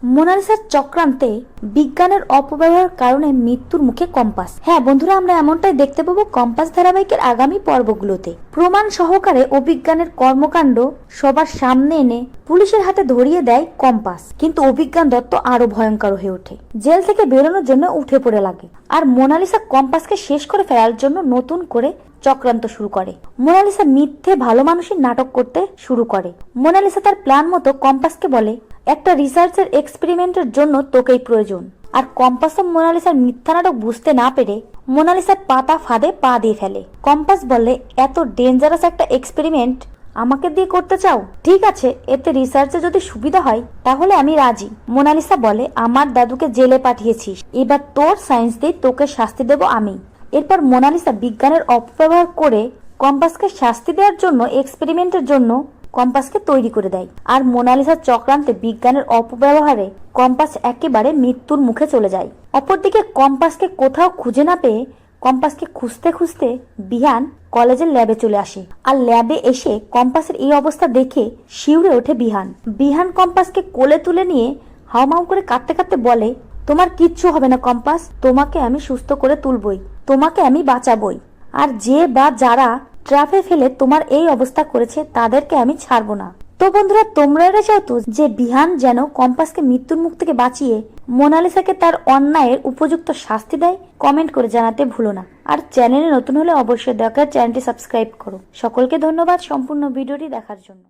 মোনালিসার চক্রান্তে বিজ্ঞানের অপব্যবহারের কারণে মৃত্যুর মুখে কম্পাস। হ্যাঁ বন্ধুরা, আমরা এমনটাই দেখতে পাবো কম্পাস ধারাবাহিকের আগামী পর্বগুলোতে। প্রমাণ সহকারে অভিজ্ঞানের কর্মকাণ্ড সবার সামনে এনে পুলিশের হাতে ধরিয়ে দেয় কম্পাস। কিন্তু অভিজ্ঞান দত্ত আরো ভয়ঙ্কর হয়ে ওঠে, জেল থেকে বেরোনোর জন্য উঠে পড়ে লাগে। আর মোনালিসা কম্পাসকে শেষ করে ফেলার জন্য নতুন করে চক্রান্ত শুরু করে। মোনালিসা মিথ্যে ভালো মানুষের নাটক করতে শুরু করে। মোনালিসা তার প্ল্যান মতো কম্পাসকে বলে, একটা রিসার্চের এক্সপেরিমেন্টের জন্য তোকেই প্রয়োজন। আর কম্পাস ও মোনালিসার মিথ্যা নাটক বুঝতে না পেরে মোনালিসার পাতা ফাঁদে পা দিয়ে ফেলে। কম্পাস বলে, এত ডেঞ্জারাস একটা এক্সপেরিমেন্ট আমাকে দিয়ে করতে চাও? ঠিক আছে, এতে রিসার্চে যদি সুবিধা হয় তাহলে আমি রাজি। মোনালিসা বলে, আমার দাদুকে জেলে পাঠিয়েছিস, এবার তোর সায়েন্স দিয়ে তোকে শাস্তি দেব আমি। এরপর মোনালিসা বিজ্ঞানের অপব্যবহার করে কম্পাসকে শাস্তি দেওয়ার জন্য এক্সপেরিমেন্টের জন্য কম্পাসকে তৈরি করে দেয়। আর মোনালিসার চক্রান্তে বিজ্ঞানের অপব্যবহারে কম্পাস একেবারে মৃত্যুর মুখে চলে যায়। অপরদিকে কম্পাসকে কোথাও খুঁজে না পেয়ে কম্পাসকে খুঁজতে খুঁজতে বিহান কলেজের ল্যাবে চলে আসে। আর ল্যাবে এসে কম্পাসের এই অবস্থা দেখে শিউরে ওঠে বিহান। বিহান কম্পাসকে কোলে তুলে নিয়ে হাউমাউ করে কাঁদতে কাঁদতে বলে, তোমার কিচ্ছু হবে না কম্পাস, তোমাকে আমি সুস্থ করে তুলবই, তোমাকে আমি বাঁচাবই। আর যে বা যারা ট্রাফে ফেলে তোমার এই অবস্থা করেছে তাদেরকে আমি ছাড়বো না। তো বন্ধুরা, তোমরা এটা চাও তো যে বিহান যেন কম্পাসকে মৃত্যুর মুখ থেকে বাঁচিয়ে মোনালিসাকে তার অন্যায়ের উপযুক্ত শাস্তি দেয়? কমেন্ট করে জানাতে ভুলো না। আর চ্যানেলে নতুন হলে অবশ্যই চ্যানেলটি সাবস্ক্রাইব করো। সকলকে ধন্যবাদ সম্পূর্ণ ভিডিওটি দেখার জন্য।